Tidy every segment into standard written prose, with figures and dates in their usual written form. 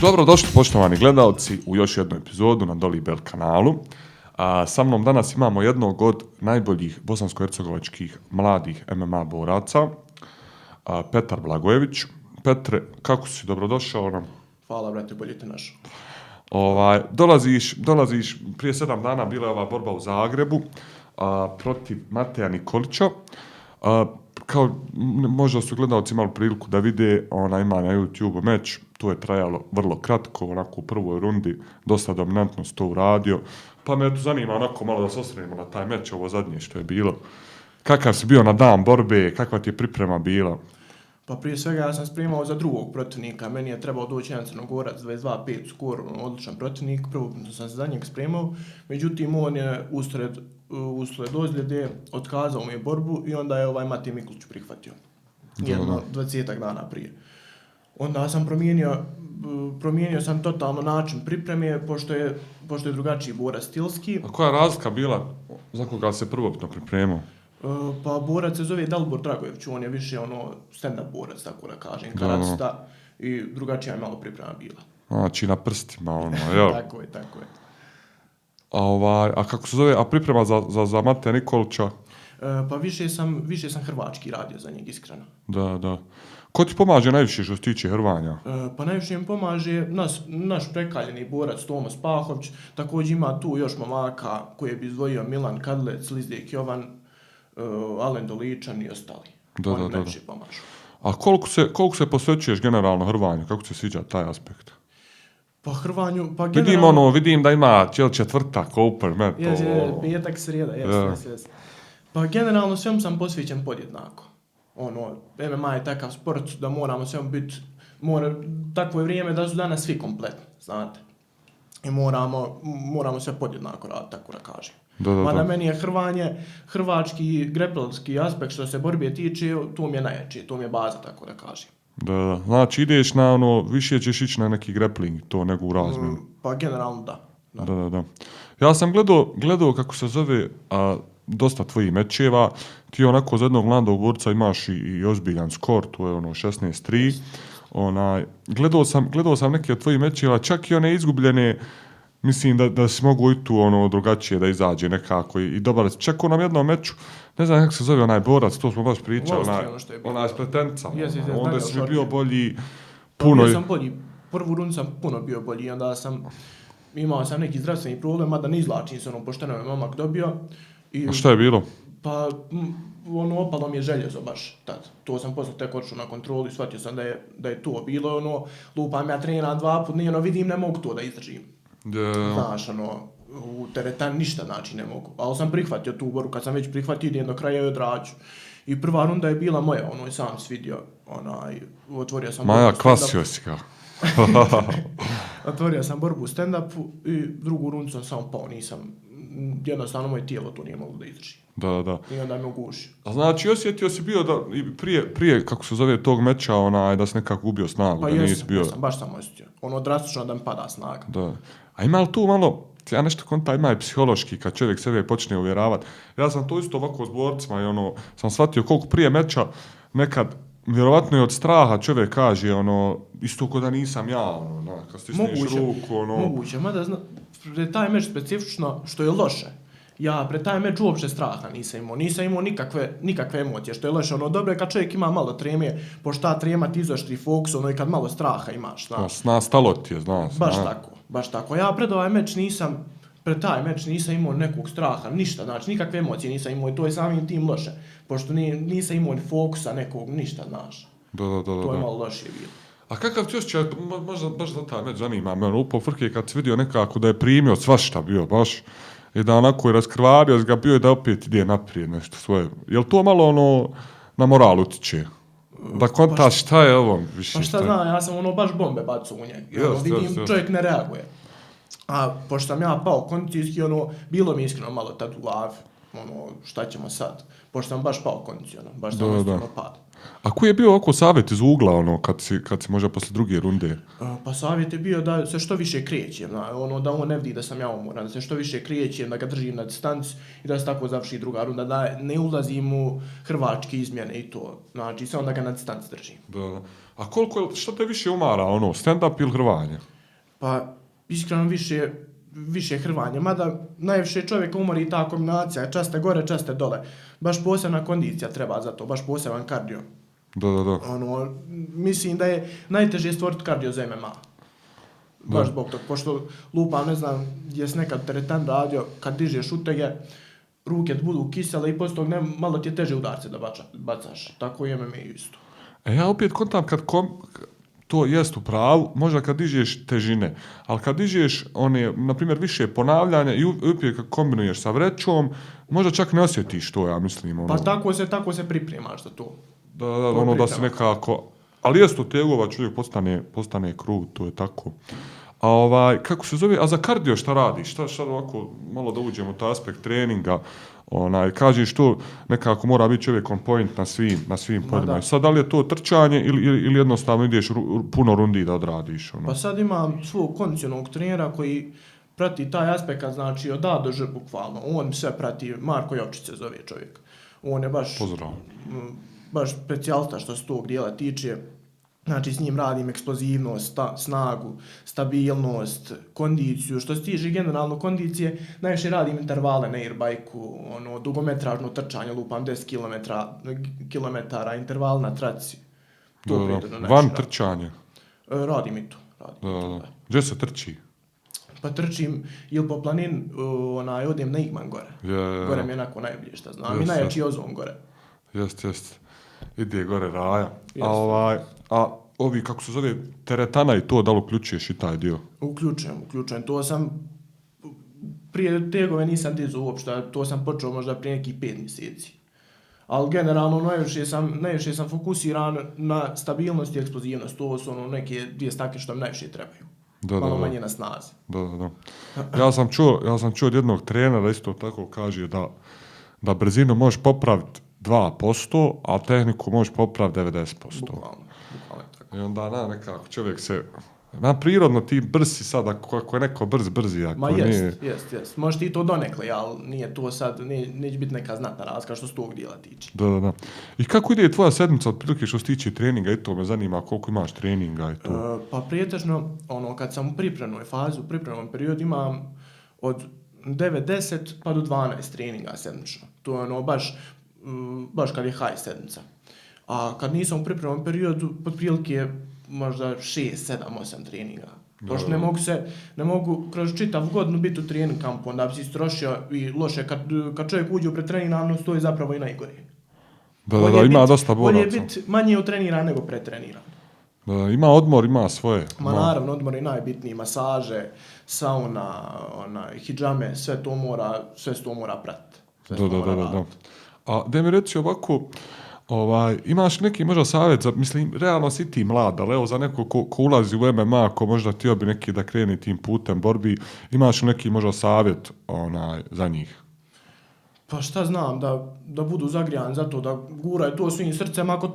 Dobrodošli poštovani gledalci u još jednu epizodu na Doli Bel kanalu. Sa mnom danas imamo jednog od najboljih bosansko-hercegovačkih mladih MMA boraca, Petar Blagojević. Petre, kako si, dobrodošao nam? Hvala, brate, bolje te našao. Dolaziš, prije 7 dana bila je ova borba u Zagrebu protiv Mateja Nikolića. Kao možda su gledalci imali priliku da vide, ima na YouTube meč, to je trajalo vrlo kratko, onako u prvoj rundi, dosta dominantno si to uradio, pa me zanima onako malo da se osvrnemo na taj meč, ovo zadnje što je bilo. Kakav si bio na dan borbe, kakva ti je priprema bila? Pa prije svega ja sam spremao za drugog protivnika, meni je trebao doći jedan Crnogorac, 22-5 skor, odličan protivnik, prvo sam se za njeg spremao, međutim on je usled ozljede otkazao mi je borbu i onda je Matej Miklić prihvatio, jedno 20 dana prije. Onda sam promijenio sam totalno način pripreme, pošto je drugačiji borac stilski. A koja je razlika bila za koga se prvobitno pripremao? Pa borac se zove Dalibor Dragojević, on je više stand-up borac, tako da kažem, karacista i drugačija je malo priprema bila. Znači na prstima, jel? Tako je. A kako se zove, a priprema za Mateja Nikolića? Pa više sam hrvački radio za njeg, iskreno. Da. Ko ti pomaže najviše što se tiče hrvanja? Pa najviše mi pomaže naš prekaljeni borac Tomas Pahović, također ima tu još momaka koje bi izdvojio Milan Kadlec, Lizdek Jovan, Alen Doličan i ostali. Oni najviše pomažu. A koliko se posvećuješ generalno hrvanju? Kako se sviđa taj aspekt? Pa hrvanju, pa generalno... Vidim da ima četvrtak, open, met. Petak, srijeda, jes. Pa generalno svem sam posvećen podjednako. MMA je takav sport da moramo svem biti, takvo je vrijeme da su danas svi kompletni, znate. I moramo sve podjednako raditi, tako da kažem. Mada meni je hrvački grepelski aspekt što se borbe tiče, to mi je najjače, to mi je baza, tako da kažem. Da. Znači ideš na više ćeš ići na neki grappling, to nego u razmjenu. Pa generalno da. Da. Ja sam gledao kako se zove dosta tvojih mečeva, ti onako za jednog mladog borca imaš i ozbiljan skor, to je 16-3. Gledao sam neke od tvojih mečeva, čak i one izgubljene, mislim da si mogu i tu drugačije da izađe nekako i dobar. Čak u jednom meču, ne znam kako se zove onaj borac, to smo baš pričali, onaj spletenca. Onda si mi bio bolji puno. Bio sam bolji, prvu rundu sam puno bio bolji, onda imao sam neki zdravstveni problem, a da ne izlačim se, pošteno je momak dobio. A šta je bilo? Pa opalo mi je željezo baš tad. To sam poslije tek odšao na kontrolu i shvatio sam da je to bilo, lupam ja trenam 2 puta, vidim ne mogu to da izdržim. Znaš, u teretani ništa znači ne mogu. Ali sam prihvatio tu boru, kad sam već prihvatio idem do kraja i odrađu. I prva runda je bila moja, i sam si vidio, otvorio sam Maja, kvasio si ga. Otvorio sam borbu u stand-upu i drugu rundu sam samo pao, jednostavno moje tijelo to nije moglo da izdrži. Da. I onda me ugušio. A znači osjetio si bio da prije kako se zove tog meča, da si nekako gubio snagu, pa da nisi bio... Pa baš sam osjetio. Drastično da mi pada snaga. Da. A ima li tu malo, ja nešto konta ima i psihološki kad čovjek sebe počne uvjeravati. Ja sam to isto ovako s borcima i sam shvatio koliko prije meča nekad vjerovatno i od straha čovjek kaže isto ko da nisam ja, kad stisneš ruku, Moguće, mada pred taj meč specifično što je loše. Ja pred taj meč uopće straha nisam imao nikakve emocije, što je loše. Dobro je kad čovjek ima malo treme, pošto ta trema ti izoštri fokus, i kad malo straha imaš, znaš. Nastalo ti je, znaš. Baš tako. Ja pred taj meč nisam imao nekog straha, ništa, znači nikakve emocije nisam imao i to je samim tim loše, pošto nisam imao ni fokusa nekog, ništa, znaš. Da. To je malo loše bilo. A kakav ti osjećaj, možda baš za taj meč zanima me, upao frke kad si vidio nekako da je primio svašta bio baš i da onako je raskrvario ga bio i da opet ide naprijed nešto svoje. Jel to malo na moral utiče? Da kontaš šta je ovo više? Pa šta znam, ja sam baš bombe bacao u njega. Vidim čovjek ne reaguje. A pošto sam ja pao kondicijski, bilo mi iskreno malo tad u glavi. šta ćemo sad, pošto sam baš pao kondicionalno, baš sam ostalo pad. A koji je bio oko savjet iz ugla, kad si možda posle druge runde? Pa savjet je bio da se što više krećem, da on ne vidi da sam ja umoran, da se što više krećem, da ga držim na distanci i da se tako završi druga runda, da ne ulazim u hrvačke izmjene i to, znači samo da ga na distanci držim. Da. A što te više umara, stand-up ili hrvanje? Pa iskreno više hrvanje, mada najviše čovjeka umori ta kombinacija, časte gore, časte dole. Baš posebna kondicija treba za to, baš poseban kardio. Da. Mislim da je najteže stvoriti kardio za MMA. Baš zbog tog, pošto lupam, ne znam, jesi nekad teretan radio, kad dižeš utege, ruke budu kisele i poslije tog malo ti je teže udarce da bacaš. Tako i MMA isto. Ja opet kontam to jest u pravu, možda kad dižeš težine, ali kad dižeš na primjer, više ponavljanja i opet kad kombinuješ sa vrećom, možda čak ne osjetiš to, ja mislim. Pa tako se pripremaš za to. Da se nekako... Ali jest to tegova, čovjek postane krut, to je tako. A kako se zove, a za kardio šta radiš? Šta ovako, malo da uđemo u taj aspekt treninga, kažeš to nekako mora biti čovjek on point na svim poljima. Sad da li je to trčanje ili jednostavno ideš puno rundi da odradiš? Pa sad imam svog kondicionalnog trenera koji prati taj aspekt, znači od A do Ž bukvalno. On sve prati, Marko Jovčić se zove čovjek. On je baš specijalista što se tog dijela tiče. Znači s njim radim eksplozivnost, snagu, stabilnost, kondiciju. Što se tiče generalno kondicije, najviše radim intervale na airbajku, dugometražno trčanje, lupam 10 km interval na traci. Van trčanje? Radim i to. Gdje se trči? Pa trčim ili po planin, odem na Igman gore. Gore mi je onako najbolje šta znam. I najjači ozon gore. Jest. Ide gore raja. A ovi, kako se zove, teretana i to, da li uključuješ i taj dio? Uključujem. To sam, prije tegove nisam dizao uopšte, to sam počeo možda prije nekih 5 mjeseci. Ali generalno najviše sam fokusiran na stabilnost i eksplozivnost. To su neke dvije stake što mi najviše trebaju. Malo manje na snazi. Da. Ja sam čuo od jednog trenera isto tako kaže da brzinu možeš popraviti 2%, a tehniku možeš popraviti 90%. Bukvalno tako. I onda nekako čovjek se... prirodno ti brzi sad, ako je neko brzi, ako ma jest. Možeš ti to donekle, ali nije to sad, neće biti neka znatna razlika što se tog dijela tiče. Da. I kako ide tvoja sedmica otprilike što se tiče treninga i to me zanima koliko imaš treninga i to? Pa prijetežno, kad sam u pripremnoj fazi, u pripremnom periodu imam od 9-10 pa do 12 treninga sedmično. To je baš kad je high sedmica. A kad nisam u pripremnom periodu, otprilike možda 6, 7, 8 treninga. Pošto ne mogu kroz čitav godinu biti u trening kampu, onda bi si istrošio i loše kad čovjek uđe u pretrenirano, stoji zapravo i najgore. Da, ima dosta boraca. Bolje biti manje utreniran nego pretreniran. Da, ima odmor, ima svoje. Naravno, odmor je najbitniji, masaže, sauna, hidžame, sve to mora pratiti. Da. A da mi reci ovako, imaš neki možda savjet za, mislim, realno si ti mlad, ali evo za neko ko ulazi u MMA, ko možda htio bi neki da kreni tim putem borbi, imaš neki možda savjet za njih? Pa šta znam, da budu zagrijani za to, da guraju to svim srcem, ako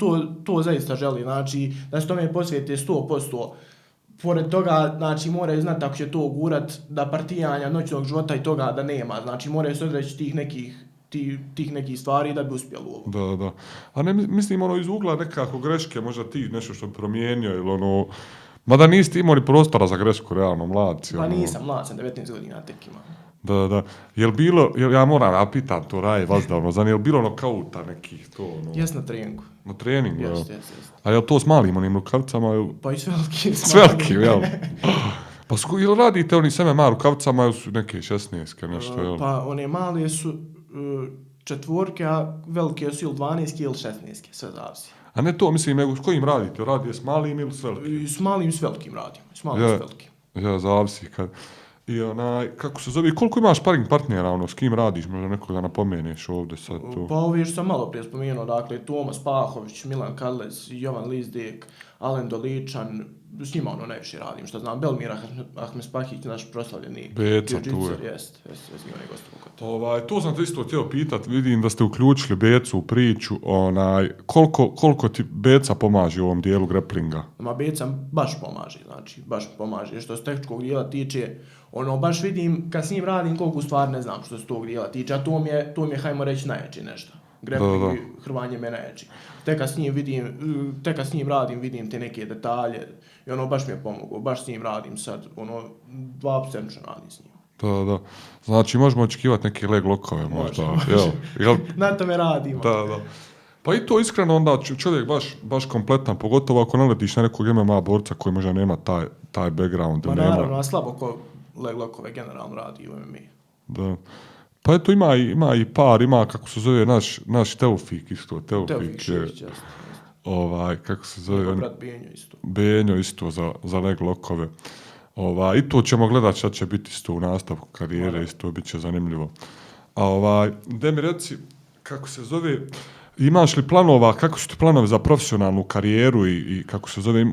to zaista želi, znači da se tome posvijete 100%. Pored toga, znači moraju znati ako će to gurat, da partijanja noćnog života i toga da nema, znači moraju se odreći tih nekih stvari da bi uspjeli u ovo. Da. A ne mislim iz ugla nekako greške, možda ti nešto što promijenio ili mada nisi ti imao ni prostora za grešku, realno, mladci. Pa nisam, mlad sam, 19 godina tek imam. Da. Ja moram, ja pitam to Raje vazdavno, je li bilo nokauta nekih to? Jes na treningu. Na treningu, Jes. A je li to s malim onim rukavicama? Pa i s velikim. S velikim, jel? Pa ili radite oni s MMA rukavicama ili su neke 16-ke nešto, jel? Pa one male su 4, a velike su ili 12 ili 16, sve zavisi. A ne to, mislim, nego s kojim radite? Radite s malim ili s velikim? S malim i s velikim radimo. Ja, zavisi kad... I kako se zove, koliko imaš sparing partnera, s kim radiš, možda nekoga napomeneš ovdje sad to? Pa ovi što sam malo prije spomenuo, dakle, Tomas Pahović, Milan Kadlec, Jovan Lizdek, Alen Doličan, s njima ono najviše radim, što znam, Belmir Ahmespahić, naš proslavljeni Beca, tu jiu-jitser, je. jest, s njima gostovao kod. To sam te isto htio pitat, vidim da ste uključili Becu u priču, koliko ti Beca pomaže u ovom dijelu grapplinga? Ma Beca baš pomaže, što se tehničkog dijela tiče, ono, baš vidim, kad s njim radim, koliko u stvari ne znam što se tog dijela tiče, a to mi je, hajmo reći, najjači nešto. Grappling i hrvanje me najjači. Tek kad s njim radim, vidim te neke detalje i ono, baš mi je pomoglo, baš s njim radim sad, ono, 2% radim s njim. Da. Znači, možemo očekivati neke leg lokove možda. Jel? Na tome radimo. Da. Pa i to iskreno onda čovjek baš kompletan, pogotovo ako naletiš na nekog MMA borca koji možda nema taj background. Ma naravno, a slabo ko leg lokove generalno radi u MMA. Da. Pa eto ima i par, kako se zove naš Teofik isto. Teofik je, kako se zove? Brat Benjo isto. Benjo isto za leg lokove. I to ćemo gledati šta će biti isto u nastavku karijere, isto bit će zanimljivo. Da mi reci, kako se zove, imaš li planova, kako su ti planovi za profesionalnu karijeru i kako se zove,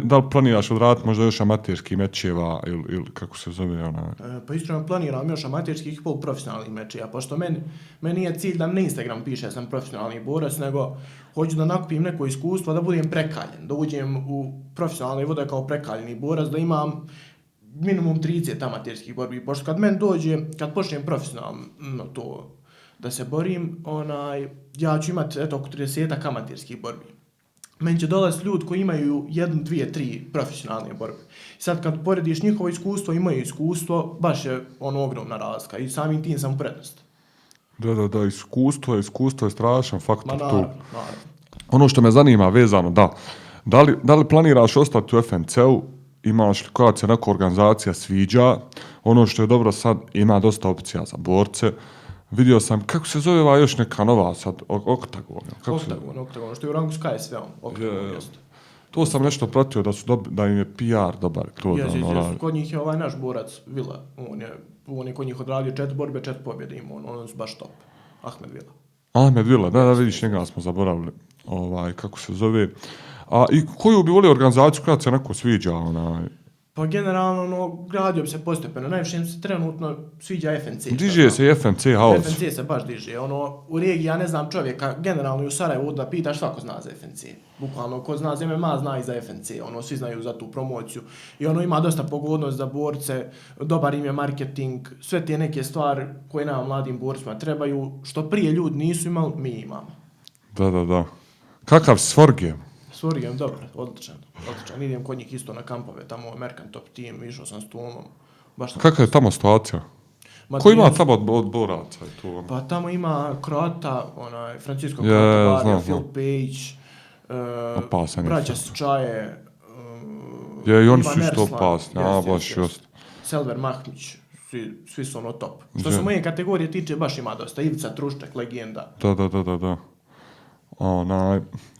da li planiraš odraditi možda još amaterskih mečeva ili kako se zove ona? Pa iskreno planiram još amaterskih i poluprofesionalnih mečeva, pošto meni je cilj da na Instagram piše da sam profesionalni borac, nego hoću da nakupim neko iskustvo, da budem prekaljen, da uđem u profesionalne vode kao prekaljeni borac, da imam minimum 30 amaterskih borbi, pošto kad počnem profesionalno to da se borim, ja ću imati oko 30 amaterskih borbi. Meni će dolaziti ljudi koji imaju 1, 2, 3 profesionalne borbe. Sad kad porediš njihovo iskustvo i moje iskustvo, baš je ogromna razlika i samim tim sam u prednosti. Da, iskustvo je strašan faktor tu. Naravno. Ono što me zanima vezano, da li planiraš ostati u FNC-u, imaš li koja se neka organizacija sviđa, ono što je dobro sad ima dosta opcija za borce. Vidio sam, kako se zove još neka nova sad, Oktagon. Oktagon, što je u rangu s KSV-om. To sam nešto pratio da im je PR dobar. Kod njih je naš borac Vila, on je kod njih odradio 4 borbe, 4 pobjede imao, on su baš top. Ahmed Vila. Da, vidiš, njega smo zaboravili. Kako se zove. I koju bi volio organizaciju koja se neko sviđa? Pa generalno, gradio bi se postepeno. Najviše se trenutno sviđa FNC. Diže se i FNC House. FNC se baš diže. U regiji, ja ne znam čovjeka, generalno i u Sarajevu, da pitaš, svako zna za FNC. Bukvalno, ko zna za MMA, zna i za FNC. Svi znaju za tu promociju. I ima dosta pogodnost za borce, dobar im je marketing, sve te neke stvari koje nama mladim borcima trebaju, što prije ljudi nisu imali, mi imamo. Da. Kakav Svorgem? Svorgem, dobro, odličan. Idem kod njih isto na kampove, tamo American Top Team, išao sam s Tomom. Kakva je tamo situacija? Ko ima tamo od boraca? Pa tamo ima Kroata, Francisco Kroata, Phil Page, braća Sčaje, i oni su isto opasni, baš just. Selver Mahmić, svi su top. Što se moje kategorije tiče, baš ima dosta. Ivica Truščak, legenda. Da.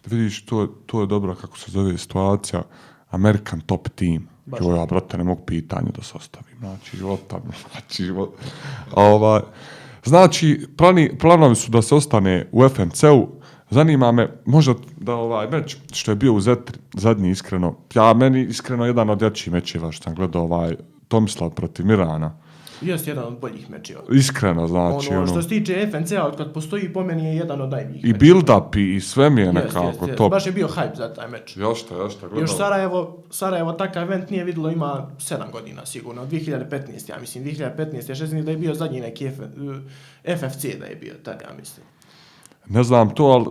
Vidiš, to je dobro kako se zove situacija. American Top Team. Ja, brate, ne mogu pitanje da se ostavim. Znači, planovi su da se ostane u FNC-u. Zanima me, možda da meč što je bio u Zetri, zadnji iskreno, meni iskreno jedan od jačih mečeva što sam gledao Tomislav protiv Mirana. Jeste jedan od boljih mečeva. Iskreno, znači. Što se tiče FNC-a, od kad postoji, po meni je jedan od najboljih mečeva. I build-up i sve mi je nekako top. Baš je bio hype za taj meč. Jošte, gledao. Još Sarajevo takav event nije vidjelo, ima 7 godina sigurno, 2015, ja mislim, 2015, 16 da je bio zadnji neki FFC da je bio tad, ja mislim. Ne znam to, ali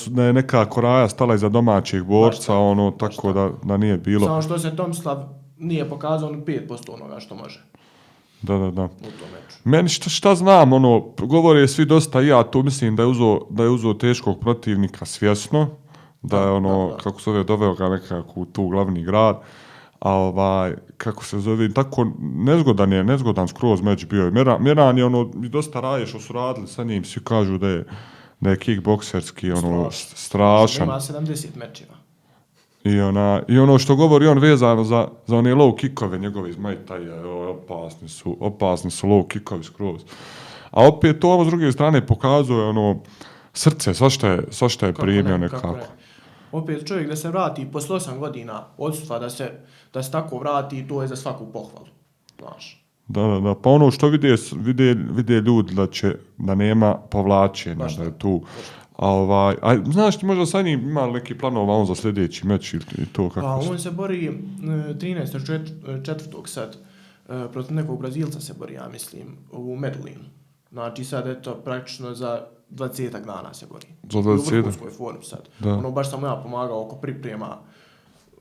da je neka koraja stala iza domaćih borca, tako da nije bilo. Samo što se Tomislav nije pokazao 5% onoga što može. Da. Meni šta znam, govore svi dosta, ja tu mislim da je uzeo teškog protivnika svjesno, da je kako se zove, doveo ga nekako u tu glavni grad, a kako se zove, tako nezgodan skroz meč bio. Miran je dosta raje što su radili sa njim, svi kažu da je kickbokserski strašan. Ima 70 mečeva. I ono što govori on vezano za one low kickove njegove iz Muay Thai, opasni su low kickovi skroz. A opet to s druge strane pokazuje srce, svašta je primio nekako. Opet čovjek da se vrati posle 8 godina odsustva da se tako vrati, to je za svaku pohvalu. Znaš. Da. Pa ono što vide ljudi da nema povlačenja, da je tu. A znaš ti možda sa njim ima neki planova on za sljedeći meč ili to kako? Pa on se bori 13.4. sad protiv nekog Brazilca se bori, ja mislim, u Medellinu. Znači sad eto praktično za 20 dana se bori. Za 20? U vrhunskoj formi sad. Da. Ono baš sam ja pomagao oko priprema.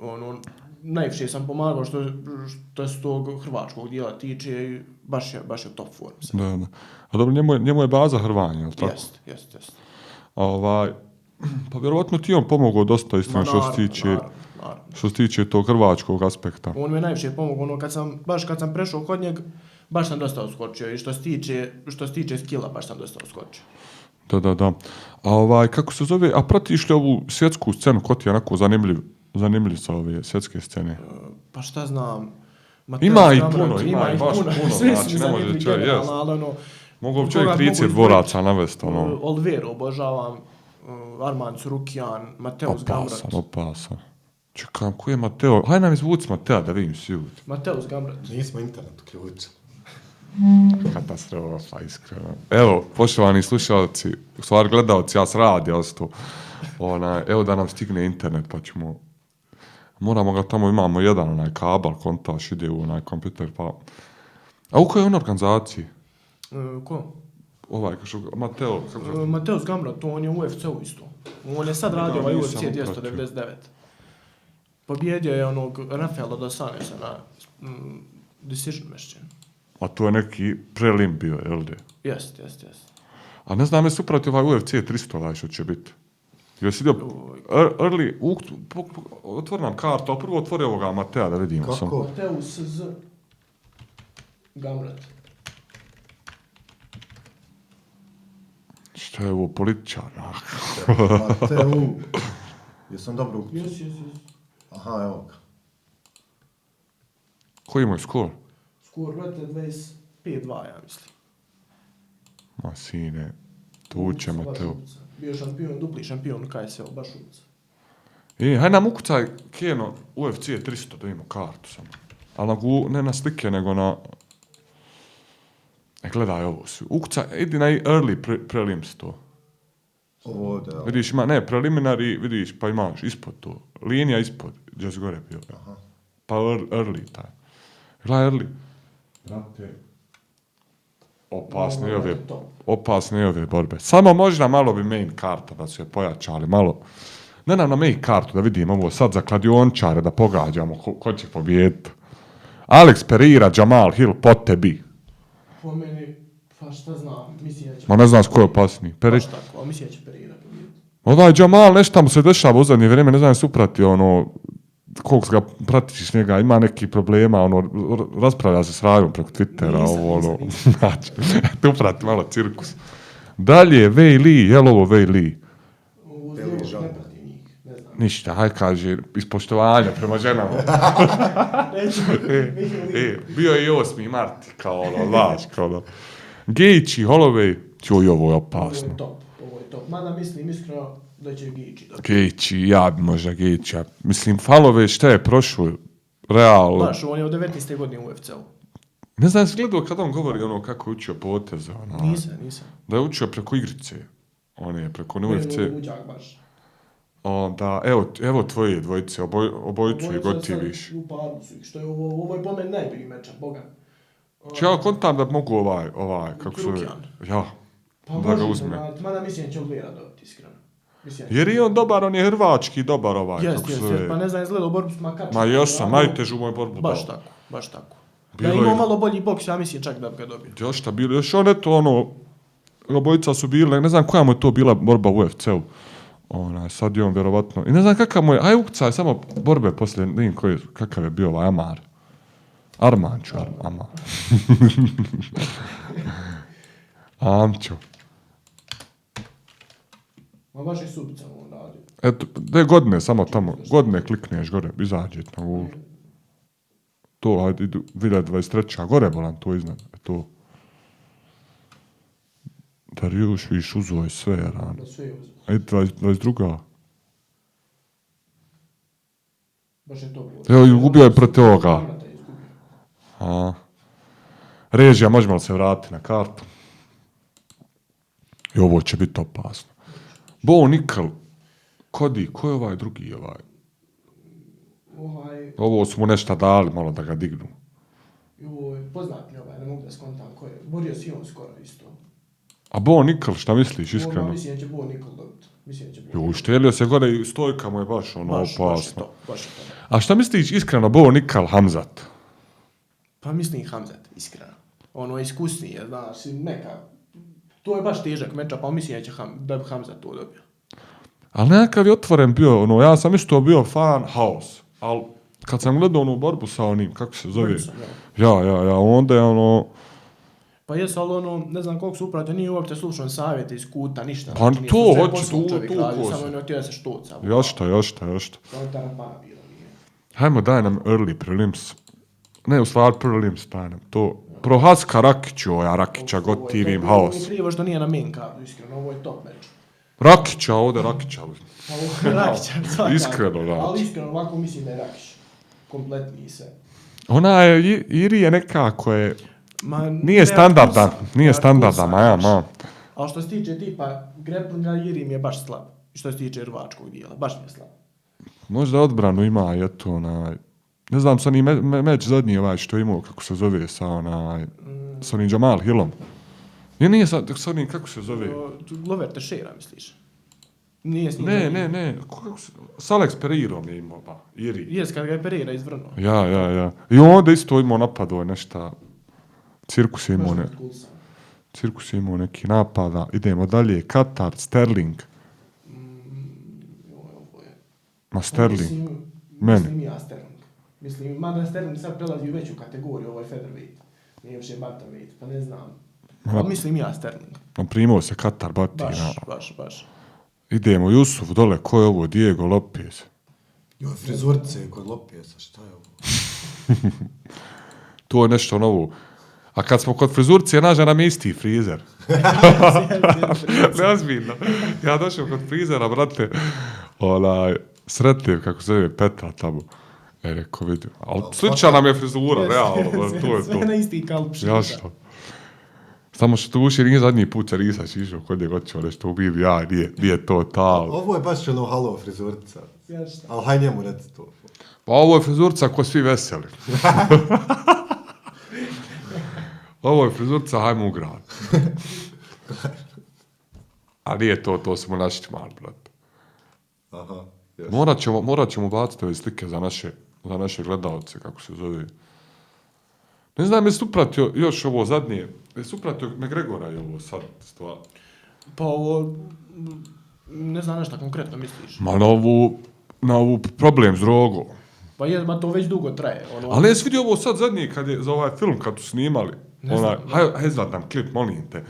Ono, najviše sam pomagao što se tog hrvačkog dijela tiče i baš je u top formi sad. Da. A dobro, njemu je baza Hrvanje, je li tako? Jest. Pa vjerovatno ti on pomogao dosta istina što se tiče tog hrvačkog aspekta. On mi je najviše pomogao, ono kad sam prešao kod njeg, baš sam dosta uskočio i što se tiče skilla, baš sam dosta uskočio. Da. A kako se zove, a pratiš li ovu svjetsku scenu, ko ti je onako zanimljiv sa ove svjetske scene? Pa šta znam, Ima i puno, baš puno, sve znači ne može čovjek, jest. ono, Mogu bi čovjek 30 dvoraca navesti, ono. Oliveira obožavam, Arman Curukijan, Mateus Gamrot. Opasan. Čekam, ko je Mateo? Hajde nam izvuci Matea da vidim svi ljudi. Mateus Gamrot. Nismo internet uključili. Katastrofa, iskreno. Evo, poštovani slušalci, u stvari gledalci, ja s radija ostao. Evo da nam stigne internet, pa ćemo... Moramo ga tamo, imamo jedan kabel, kontaš, ide u kompjuter, pa... A u kojoj on organizaciji? Ko? Mateo. Mateus Gamrot, on je u UFC-u isto. On je sad radio UFC 299. Pobjedio je onog Rafaela dos Anjesa na decision mešćinu. A to je neki prelim bio, jel de? Jest. A ne znam, jesi upravo UFC 300 što će biti. Jesi vidio early, otvori nam kartu, a prvo otvori ovoga Matea da vidimo. Kako? Mateus Z. Gamrot. Šta je ovo, političar? Mateu. Jesam dobro uključio? Yes. Aha, evo ga. Koji imaju skor? Skor, vrate, 25-2, ja mislim. Ma sine, tuče Mateo. Bio šampion, dupli šampion u KSV-u, baš ulica. Hajde nam ukucaj Keno UFC 300 da imamo kartu samo. Ali ne na slike, nego na... Gledaj ovo, ukucaj, idi na early prelims to. Ovo ovdje, evo. Vidiš, preliminary, vidiš, pa imaš ispod to. Linija ispod, gdje si gore bio. Aha. Pa early taj. Gledaj early. Brate. Opasne i ove borbe. Samo možda malo bi main karta da su je pojačali, malo. Ne nam na main kartu da vidimo ovo sad za kladiončare da pogađamo ko će pobijediti. Alex Pereira, Jamal Hill, po tebi. Po meni, pa šta znam, mislim da će... Ma ne znam s ko je opasniji. Baš tako, a mislim da će Pereira pobijediti. Ovaj Jamal, nešto mu se dešava u zadnje vrijeme, ne znam se uprati koliko ga pratiš njega, ima neki problema, raspravlja se s Rajom preko Twittera, znači, tu prati malo cirkus. Dalje, Wei Li, je li ovo Wei Li? Ne prati njih, ne znam. Ništa, haj kaže, ispoštovanja prema ženama. Bio je i 8. marti, kao Gaethje, Holloway, ovo je opasno. Ovo je top. Mada mislim iskreno da će Gaethje dobiti. Gaethje, ja bi možda Gaethje. Mislim, Holloway šta je prošlo? Real. Baš, on je od 19. godine u UFC-u. Ne znam, jesi gledao kada on govori kako je učio poteze. Nisam. Da je učio preko igrice. On je preko UFC. Uđak baš. Onda, evo tvoje dvojice, obojicu i gotiviš. U paru su ih, što je ovo je po meni najbolji meča, boga. Ja kontam da mogu ovaj, kako se... Ja, Pa da ga uzme. Mada mislim da će Oliveira dobiti, iskreno. Jer je on dobar, on je hrvački dobar Jest, pa ne znam, izgledao borbu s Makačem. Ma jesam, najtežu moju borbu dao. Baš tako. Bilo Da imao je- malo bolji boks, ja mislim čak da bi ga dobio. Još šta bilo, još on eto obojica su bile, ne znam koja mu je to bila borba u UFC-u. Sad je on vjerovatno, i ne znam kakav mu je, aj ukucaj samo borbe poslije, vidim kakav je bio ovaj Amar. Armanču, Amar. Amču. Ma baš je subica on radio. Eto, da je godine, samo tamo, godine klikneš gore, izađe na Google. To, hajde, idu, 2023. Gore bolan, to iznad, to. Darijuš, viš, uzo je sve, rano. Da sve je uzeo. Ajde, 22. Baš je to bilo. Evo, izgubio je protiv ovoga. Hamzata je izgubio. A. Režija, možemo li se vratiti na kartu? I ovo će biti opasno. Bo Nickel, Cody, ko je ovaj drugi ovaj? Ovo su mu nešto dali, malo da ga dignu. Poznat mi ovaj, ne mogu da skontam ko je. Borio si on skoro isto. A Bo Nickel, šta misliš, iskreno? Mislim da će Bo Nickel dobiti. Jo, štelio se gore i stojka mu je baš ono opasno. Baš je to. A šta misliš, iskreno, Bo Nickel, Hamzat? Pa mislim Hamzat, iskreno. Ono iskusnije, znaš, neka. To je baš težak meča, pa mislim da bi Hamzat to dobio. Ali nekakav je otvoren bio, ono, ja sam isto bio fan House, ali kad sam gledao onu borbu sa onim, kako se zove? Brunson, Ja, onda je ono... Pa jesu, ali ono, ne znam koliko su upravo, nije uopće slušan savjete iz kuta, ništa. Pa Znači, to, nisu sve hoće posao tu čovjek radi, ko se. samo je htio da se štoca. Jašta. To je tarapana bilo, nije. Hajmo, daj nam early prelims. Ne, u stvari prelims, daj nam to. Prohaska Rakiću, ja Rakića gotivim House. Ovo je krivo što nije na main cardu, iskreno, ovo je top meč. Rakića, ovdje Rakića. Ovo je Rakića, svakako. Iskreno, da. Ali iskreno, ovako mislim da je Rakić. Kompletni i sve. Ona je, Iri je nekako je... Ma, Nije standardan, ma. Ali što se tiče tipa grapplinga, Iri mi je baš slab. Što se tiče rvačkog dijela, baš mi je slab. Možda odbranu ima, eto, onaj... Ne znam, sa onim meč zadnji ovaj što je imao, kako se zove, sa sa onim Jamal Hillom. Nije sa onim, kako se zove? Glover Teixeira, misliš? Nije s njim. Ne. S Alex Pereirom je imao, ba, Iri. Jes, kad ga je Pereira izvrnuo. Ja. I onda isto imao napado nešto. Cirkus je imao neki napada. Idemo dalje. Katar, Sterling. Ma Sterling. Mislim ja Sterling. Mislim, mada Sterling sad prelazi u veću kategoriju, ovo je featherweight. Nije više bantamweight, pa ne znam. Ali mislim ja Sterling. Primao se Katar, bati. Baš. Idemo, Jusuf, dole, ko je ovo? Diego Lopez. Joj, frizurce kod Lopeza, šta je ovo? To je nešto novo. A kad smo kod frizurcije, nađa nam je isti frizer. Neozbiljno. Ja došao kod frizera, brate, sretnijem, kako se zove, Petra tamo. Rekao, vidim. Ali slična nam je frizura, realno, to je to. Sve na isti kalp. Jasno. Samo što uši nije zadnji put Carisac išao kod je goćeo nešto ubili, nije to ta. Ovo je baš ono halo frizurca. Ali haj njemu reci to. Pa ovo je frizurca ko svi veseli. Ovo je frizurca, hajmo u grad. A nije to smo naši tmar, brate. Aha. Morat ćemo baciti ove slike za naše gledalce, kako se zove. Ne znam, jesi upratio još ovo zadnje, jesi upratio McGregora i ovo sad stvar? Pa ovo, ne znam nešto konkretno misliš. Ma na ovu problem s drogom. Pa to već dugo traje. Ali jesi vidio ovo sad zadnje kad je za ovaj film kad su snimali? Hajde znam klip, molim te.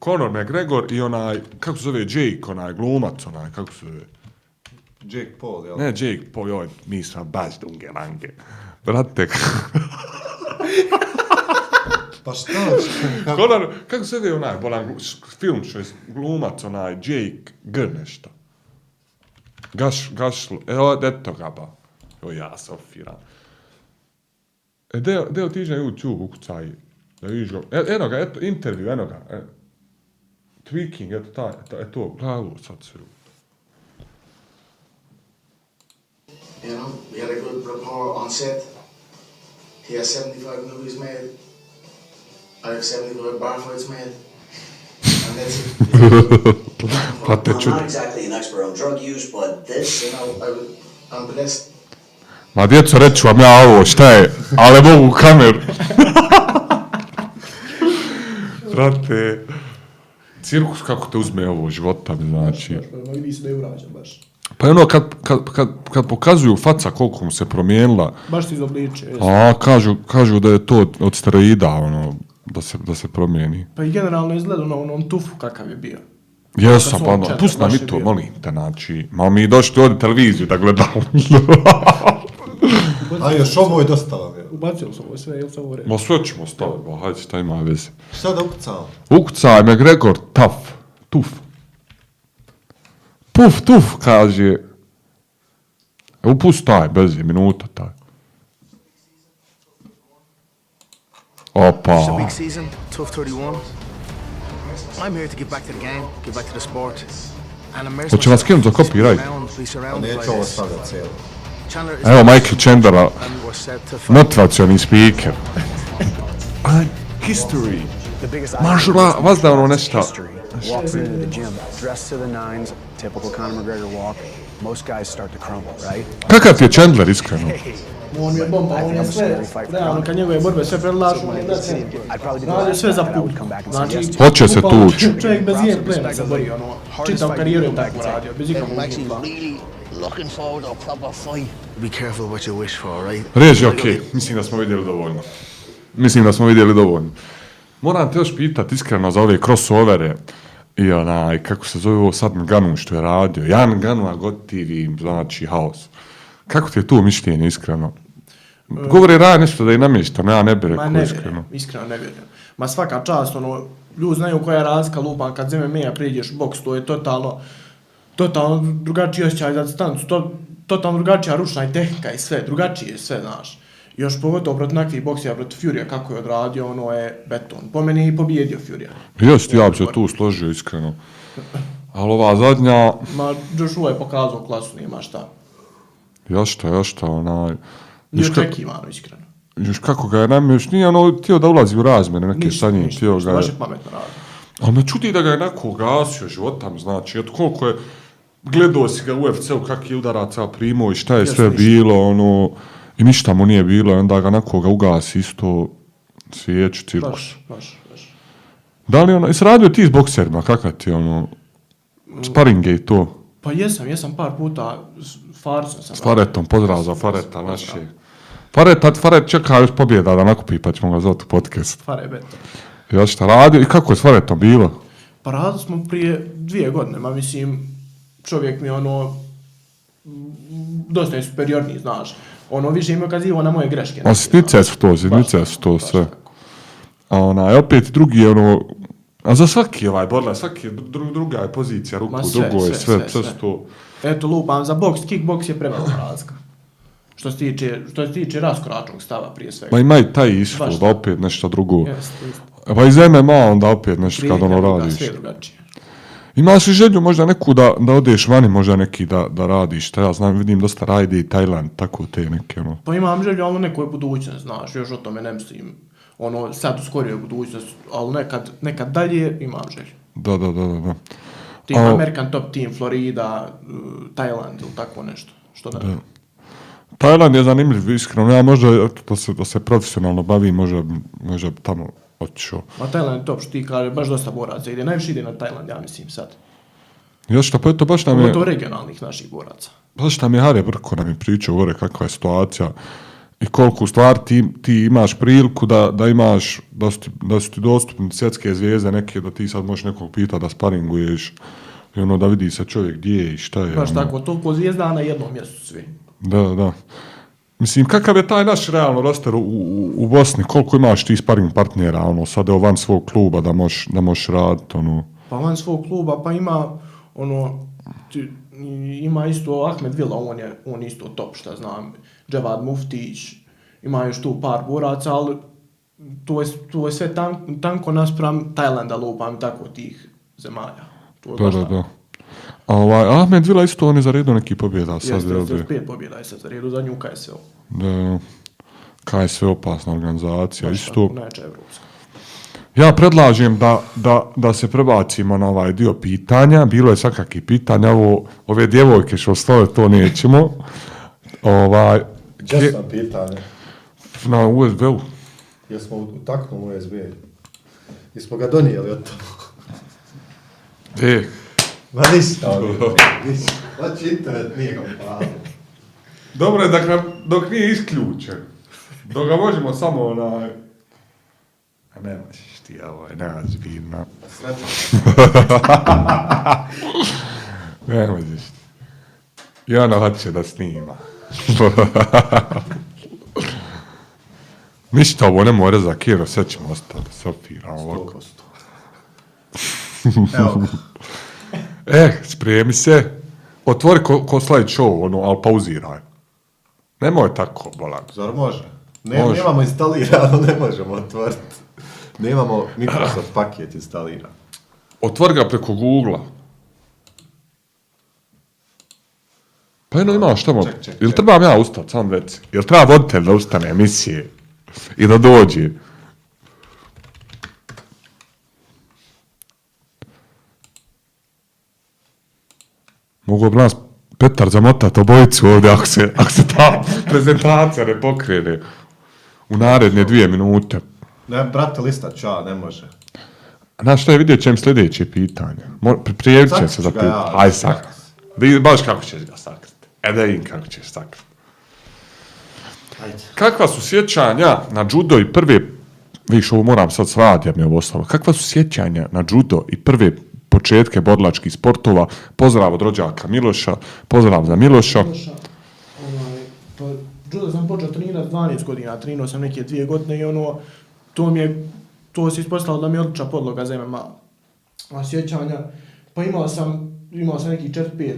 Conor McGregor i onaj, kako se zove, Jake, onaj glumac, kako se zove? Jake Paul, jel? Ne, Jake Paul, joj, mi smo baš dunge lange. Brate, Pa šta? Conor, kako se zove onaj film što je glumac, onaj Jake G nešto? Gašlo, eto ga ba. Joj, ja sam ofiran. Deo tiži na YouTube, ukucaj. Eno ga, eto, intervju, eno ga. Tweaking, eto, glavu sad se. You know, we had a good rapport on set. He has 75 movies made. I have 75 bar fights made. And that's it. I'm not exactly an expert on drug use, but this, You know, I'm blessed. Ma djeco, reću vam ja ovo, šta je, ali mogu kameru. Brate, cirkus kako te uzme ovo života, mi znači. Vidi se da je urađen baš. Pa ono, kad pokazuju faca koliko mu se promijenila, Baš ti izobliče. kažu da je to od steroida, ono, da se promijeni. Pa i generalno izgleda na onom tufu kakav je bio. Jesam, pa pusti nam i to, molim te, znači, malo mi došli ovdje televiziju da gledamo. A još ovo je dosta vam, jel? Ubacilo sam ovo sve, jel sam ovo reći? Ma sve ćemo staviti, ba, hajde, šta ima veze. Šta da ukucam? Ukucaj McGregor, tuf, kaže. Upusti taj, bez je minuta taj. Opa. It's a big season, tough 31. I'm here to give back to the game, give back to the sport. And immerse Hoće vas skinuti za copyright? be surrounded by Neću ovo this. stavljati cijelo. Chandler is Evo Michael Chandlera, and we're set to fight. motivacioni speaker. History. The biggest Mažula, vas da ono nešto. walks into the gym, dressed to the nines, typical Conor McGregor walk. Most guys start to crumble, right? Kakav ti je Chandler, iskreno? On je bomba, on je sve, realno kad njegove borbe sve predlažu, on je da sve, radi sve za put. Znači, Hoće se bukvalno tući. Čovjek bez ijednog plena se bori, ono, čitav karijeru je tako radio, bez ikakvog I'm actually plana. really looking forward to a proper fight. Be careful what you wish for, right? Reži, okej, mislim da smo vidjeli dovoljno. Moram te još pitati iskreno za ove crossovere i onaj, kako se zove ovo sad Ganu što je radio. Jan Ganu, a gotivi, znači, haos. Kako ti je tu mišljenje, iskreno? Govori Raja nešto da je namještano, ja ne bi rekao, Ma ne iskreno. vjerujem, iskreno ne vjerujem. Ma svaka čast, ono, ljudi znaju koja je razlika lupan kad za MMA priđeš u boks, to je totalno drugačiji osjećaj za distancu, totalno drugačija ručna i tehnika i sve, drugačije je sve, znaš. Još pogotovo protiv nakvih boksija, protiv Furya, kako je odradio, ono je beton. Po meni je i pobjedio Furya. Jeste, ja bi se tu složio, iskreno. Ali ova zadnja, Ma, Joshua je pokazao klasu, nema šta. jašta, onaj... Nije Još ka- očekivano, iskreno. Još kako ga je namješ, nije ono htio da ulazi u razmjene neke sa njim, htio ga baš je... je pametno radio. Ali me čudi da ga je neko ugasio životam, znači, od koliko je... Gledao si ga u UFC-u, kak je udaraca primao i šta je sve ništa. bilo, ono... I ništa mu nije bilo, i onda ga nekoga ugasi isto svijeću, cirkus. Baš. Da li ono, jesi radio ti s bokserima, kakav ti je ono... Sparinge i to? Pa jesam par puta, s Farsom sam. S Faretom, pozdrav za Fareta, naši. Faret čeka još pobjeda da nakupi, pa ćemo ga zvati u podcast. Fare beton. Ja šta radio, i kako je s Faretom bilo? Pa radili smo prije 2 godine, ma mislim, čovjek mi ono, dosta je superiorniji, znaš. Ono više ima kazivo na moje greške. A sitnice su to sve. A onaj, opet drugi je ono, a za svaki ovaj borla, svaki druga je pozicija, ruku, Ma sve, drugo je sve sve. su to. Eto lupam, za boks, kickboks je prevelika razlika. Što se tiče raskoračnog stava prije svega. Ma ima i taj ishod, Baš da opet nešto drugo. Jeste. Pa iz MMA onda opet nešto kad ono Prilika, radiš. sve drugačije. Imaš li želju možda neku da odeš vani, možda neki da radiš, šta ja znam, vidim dosta radi i Tajland, tako te neke ono. Pa imam želju, ali u nekoj budućnosti, znaš, još o tome ne mislim. Ono, sad u skorijoj budućnosti, ali nekad dalje imam želju. Da. Tim American Top Team, Florida, Tajland ili tako nešto. Što da. Tajland je zanimljiv, iskreno, ja možda da se profesionalno bavim, možda bi tamo otišao. Ma Tajland je top, što ti kaže, baš dosta boraca ide. Najviše ide na Tajland, ja mislim sad. Još šta, pa eto, baš nam je... Pogotovo regionalnih naših boraca. Baš nam je Harje Brko nam je pričao gore kakva je situacija i koliko u stvari ti imaš priliku da imaš, da su ti dostupni svjetske zvijezde neke, da ti sad možeš nekog pitati da sparinguješ i ono da vidi se čovjek gdje je i šta je. Baš ono. tako, toliko zvijezda na jednom mjestu svi. Da. Mislim, kakav je taj naš realno roster u Bosni, koliko imaš ti sparing partnera, ono, sad je van svog kluba da možeš raditi, ono. Pa van svog kluba, pa ima, ono, ima isto Ahmed Vila, on isto top, šta znam, Dževad Muftić, ima još tu par boraca, ali to je sve tanko naspram Tajlanda, lupam, tako tih zemalja. To je baš tako. Da. A Ahmed Vila isto, on je zaredio neki pobjeda sad. Jeste, ovdje. 5 pobjeda je sad za redu, za nju KSO. Da, KSV opasna organizacija, Baš isto. tako, najjača evropska. Ja predlažem da se prebacimo na ovaj dio pitanja, bilo je svakakih pitanja, ove djevojke što stoje, to nećemo. Gdje sam pitanje? Na USB-u. Jesmo utaknuli USB? Jesmo ga donijeli od toga? Ma ništa, znači internet nije ga upravio. Dobro je dok nije isključen. Dok ga možemo samo onaj... A ne možeš ti ovo, je neozbiljno. Ne možeš. I ona hoće da snima. Ništa ovo ne more za Kiro, sve ćemo ostati. Sofiramo ovako. 100%. Evo ga. Spremi se. Otvori ko slide show, ono, ali pauziraj. Nemoj tako, bolan. Zar može? Može. Nemamo instalirano, ne možemo otvoriti. Nemamo Microsoft paket instaliran. Otvori ga preko Google-a. Pa jedno imaš tamo. Ček. Ili trebam ja ustati, sam reci. Ili treba voditelj da ustane emisije i da dođe? Mogu bi nas Petar zamotati obojicu ovdje ako se ta prezentacija ne pokrene u naredne 2 minute. Ne, brate, lista ča, ne može. Znaš što je, vidjet ćem sljedeće pitanje. Prijevit će se za Sakrit ću ga pitanje. ja, Aj sakrit. Da baš kako ćeš ga sakriti. Da vidim kako ćeš sakriti. Ajde. Kakva su sjećanja na judo i prve, viš ovo moram sad svati jer mi je ovo ostalo, kakva su sjećanja na judo i prve početke borilačkih sportova, pozdrav od rođaka Miloša, pozdrav za Miloša. Pa judo sam počeo trenirati 12 godina, trenirao sam neke 2 godine i to se ispostavilo da mi je odlična podloga za MMA. A sjećanja, pa imao sam neki 4-5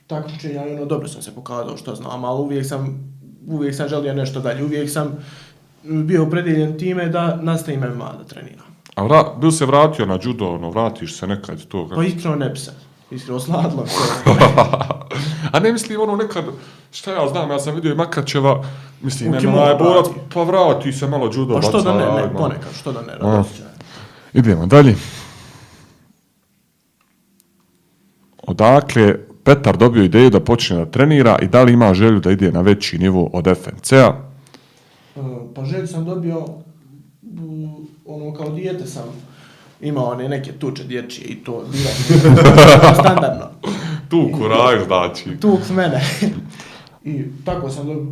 takmičenja i dobro sam se pokazao što znam, ali uvijek sam želio nešto dalje, uvijek sam bio opredjeljen time da nastavim MMA da treniram. A bil se vratio na judo, vratiš se nekad to? Pa iskreno ne bi sad. Iskreno sladilo se. A ne mislim nekad, šta ja znam, ja sam vidio i Makačeva, mislim, Uki MMA je mogu borac, vrati. pa vrati se malo judo. Pa što da ne, ajmo. ponekad, što da ne, radošće. Idemo dalje. Odakle Petar dobio ideju da počne da trenira i da li ima želju da ide na veći nivo od FNC-a? Pa želju sam dobio, kao dijete sam imao neke tuče dječje i to bilo standardno. Tu raju znači. Tuk mene. I tako sam dobio,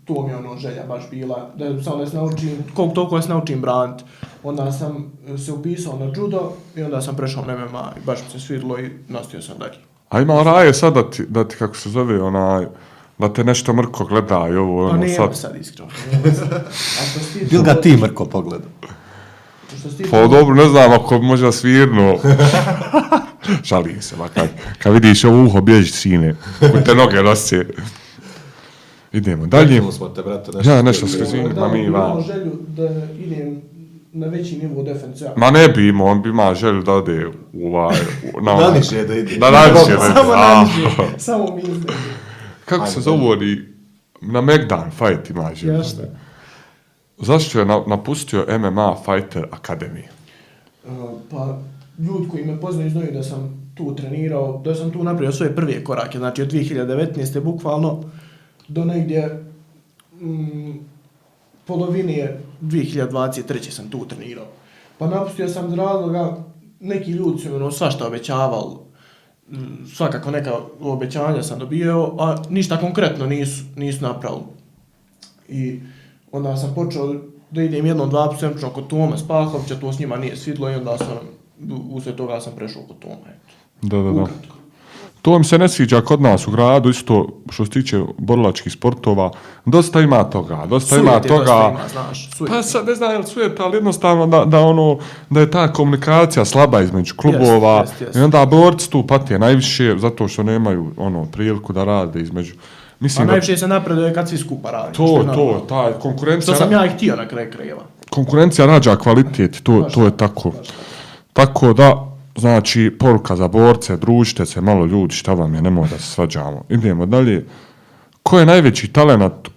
tu mi je želja baš bila, da samo da se naučim, koliko toliko se naučim braniti. Onda sam se upisao na judo i onda sam prešao na MMA i baš mi se svidilo i nastavio sam dalje. A ima raje sad da ti kako se zove, da te nešto mrko gleda i ovo, Pa nema sad. sad iskreno. A Bil ga ti Mrko pogledao? Pa dobro, ne znam ako možda svirno. Šalim se, kad vidiš ovo uho, bježi sine, u te noge nosi. Idemo dalje. Prekinuli smo te, brate, nešto. Ja nešto skrizim, ma mi imao želju da idem na veći nivo defencija. Ma ne bi imao, on bi ima želju da ode Naniže da ide. Da naniže da Samo ide. naniže, samo mi izgleda. Kako se zove na Megdan fight ima želju? Jasne. Zašto je napustio MMA Fighter Academy? Pa ljudi koji me poznaju znaju da sam tu trenirao, da sam tu napravio svoje prve korake, znači od 2019. bukvalno do negdje polovine 2023. sam tu trenirao. Pa napustio sam iz razloga, neki ljudi su mi svašta obećavali, svakako neka obećanja sam dobio, a ništa konkretno nisu napravili. I onda sam počeo da idem 1-2 puta kod Toma Spahovića, to s njima nije svidlo i onda sam, uslijed toga sam prešao kod Toma. Da. Ukratko. To mi se ne sviđa kod nas u gradu, isto što se tiče borilačkih sportova. Dosta ima toga. Sujete dosta ima, znaš. Pa sad ne znam je li sujeta, ali jednostavno da je ta komunikacija slaba između klubova. Jest. I onda borci tu pate najviše zato što nemaju priliku da rade između. Mislim A najviše se napreduje kad svi skupa radi. ta konkurencija. Što sam ja i htio na kraju krajeva. Konkurencija rađa kvalitet, to je tako. Tako da, znači, poruka za borce, družite se malo ljudi, šta vam je, nemoj da se svađamo. Idemo dalje. Ko je najveći talenat,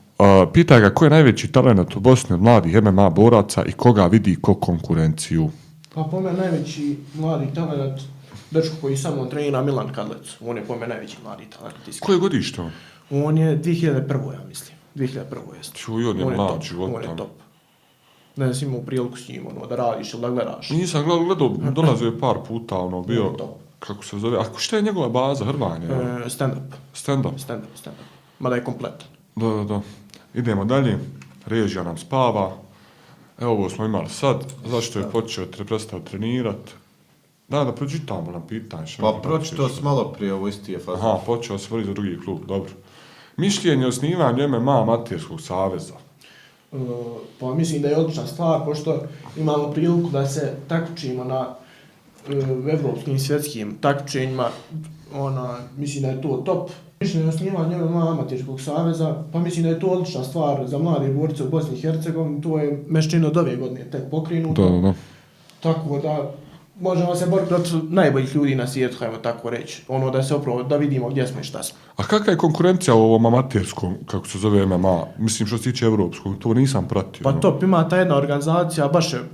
pitaj ga ko je najveći talenat u Bosni od mladih MMA boraca i koga vidi ko konkurenciju? Pa po mene najveći mladi talent, dečko koji samo trenira, Milan Kadlec. On je po mene najveći mladi talent. Koje godište on? On je 2001. ja mislim. 2001. jeste. Čuj, on je mlad top, života. on je top. Ne znam, imao priliku s njim, da radiš ili da gledaš. Nisam gledao, dolazio je par puta, bio, top. kako se zove, a šta je njegova baza, Hrvanje? Stand-up. Stand-up. Mada je kompletan. Da. Idemo dalje. Režija nam spava. Evo ovo smo imali sad. Zašto je počeo prestao trenirat? Da pročitamo nam pitanje. Pa pročitao sam malo prije, ovo isti je faza. Aha, počeo se vodi za drugi klub, dobro. Mišljenje o osnivanju MMA Amaterskog saveza. Pa mislim da je odlična stvar, pošto imamo priliku da se takmičimo na evropskim i svjetskim takmičenjima. Mislim da je to top Mišljenje o snimanju MMA amaterskog saveza, pa mislim da je to odlična stvar za mlade borce u Bosni i Hercegovini, to je meščino od ove godine tek pokrenuto. Da. Tako da možemo se boriti protiv najboljih ljudi na svijetu, hajmo tako reći. Ono da se opravo, da vidimo gdje smo i šta smo. A kakva je konkurencija u ovom amaterskom, kako se zove MMA? Mislim što se tiče evropskog, to nisam pratio. Pa top, ima ta jedna organizacija,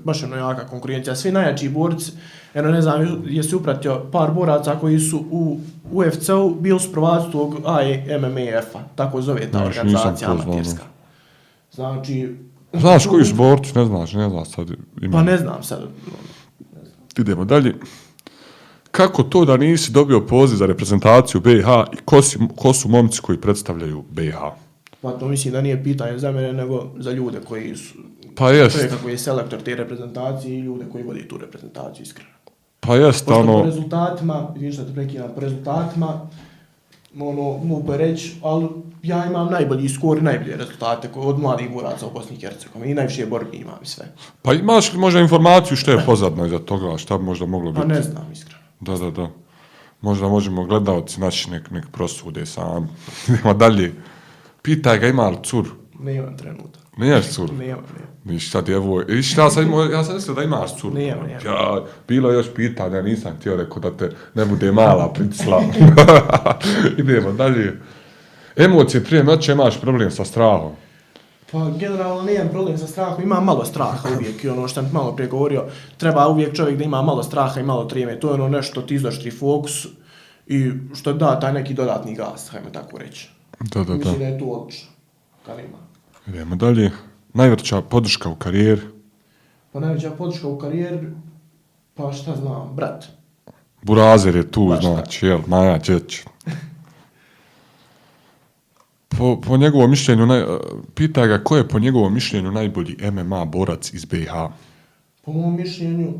baš je jaka konkurencija. Svi najjači borci, ne znam, jesi upratio par boraca koji su u UFC-u, bili su prvaci tog AMMF-a, tako zove ta organizacija amaterska. Znači... Znaš koji su borci, ne znaš sad. Pa ne znam sad. Idemo dalje. Kako to da nisi dobio poziv za reprezentaciju BiH i ko su momci koji predstavljaju BiH? Pa to mislim da nije pitanje za mene, nego za ljude koji su... Pa jest. Čovjeka koji je selektor te reprezentacije i ljude koji vodi tu reprezentaciju, iskreno. Pa jest, Pošto po rezultatima, vidiš da te prekidam, po rezultatima, mogu reći, ali ja imam najbolji skor i najbolje rezultate od mladih boraca u Bosni i Hercegovini i najviše borbi imam i sve. Pa imaš li možda informaciju što je pozadno iza toga, šta bi možda moglo biti? Pa ne znam, iskreno. Da. Možda možemo gledalci naši nek prosude sami. Idemo dalje. Pitaj ga ima li curu? Nemam trenutak. Nemaš curu? Nemam. Ništa, djevoj. Ja sam mislio da imaš curu. Nemam. Ja, bilo je još pitanja, nisam htio rekao da te ne bude mala pritisla. Idemo dalje. Emocije prije noće, imaš problem sa strahom? Pa generalno nemam problem sa strahom, imam malo straha uvijek i ono što sam malo prije govorio, treba uvijek čovjek da ima malo straha i malo treme, to je ono nešto ti izoštri fokus i što da taj neki dodatni gas, hajmo tako reći. Da. Mislim da je to odlično, kad ima. Idemo dalje. Najveća podrška u karijeri? Pa najveća podrška u karijeri, pa šta znam, brat. Burazer je tu, znači, jel, Maja Đeć. Po njegovom mišljenju, pita ga ko je po njegovom mišljenju najbolji MMA borac iz BiH? Po mom mišljenju,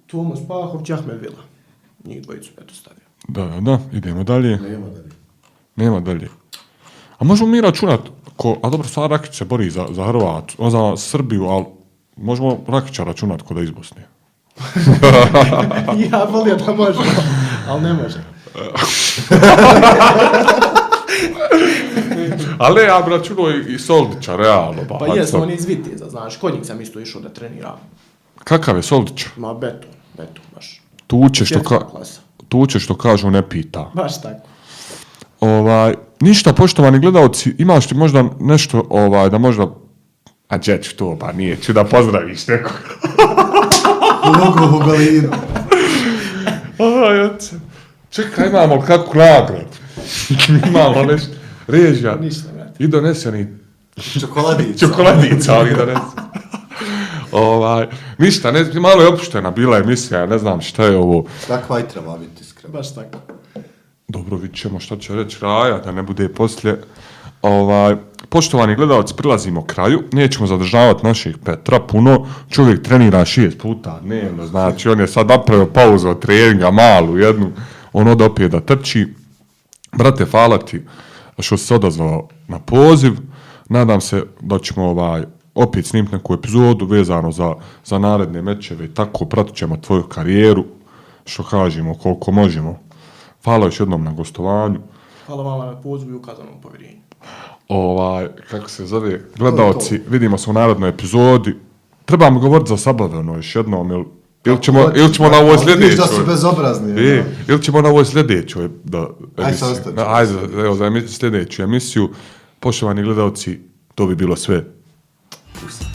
Tomo Spahović i Ahmed Vila. Njih dvojicu eto stavio. Da, idemo dalje. Nema dalje. A možemo mi računati, a dobro, sad Rakić se bori za Hrvatu, za Srbiju, ali možemo Rakića računati ko da iz Bosne. Ja volio da možemo, ali ne može. Ali ja bi računao i Soldića, realno. Pa jesmo, on iz Viteza, znaš, kod njih sam isto išao da treniram. Kakav je Soldić? Ma beton, baš. Tuče što kažu ne pita. Baš tako. Ništa, poštovani gledalci, imaš ti možda nešto da možda... A Đeć to, pa nije, ću da pozdraviš nekog. Logo u Galinu. Čekaj, imamo kakvu nagradu. Imamo nešto. Režija. Ništa, brate. I donesi oni... Čokoladica. ali donesi. Ništa, malo je opuštena bila emisija, ne znam šta je ovo. Takva i treba biti iskreno. Baš tako. Dobro, vidit ćemo šta će reći Raja, da ne bude poslije. Poštovani gledalci, prilazimo kraju. Nećemo zadržavati naših Petra puno. Čovjek trenira 6 puta dnevno, znači on je sad napravio pauzu od treninga, malu jednu. On ode opet da trči. Brate, hvala ti što si se odazvao na poziv. Nadam se da ćemo opet snimiti neku epizodu vezano za naredne mečeve i tako pratit ćemo tvoju karijeru, što kažemo, koliko možemo. Hvala još jednom na gostovanju. Hvala vama na pozivu i ukazanom povjerenju. Kako se zove, gledalci, vidimo se u narednoj epizodi. Trebamo govoriti za Sabaveno još jednom, ili ćemo na ovoj sljedećoj. Da su bezobrazni. Ili ćemo na ovoj sljedećoj emisiju. Ajde, za sljedeću emisiju. Poštovani gledalci, to bi bilo sve. Pusti.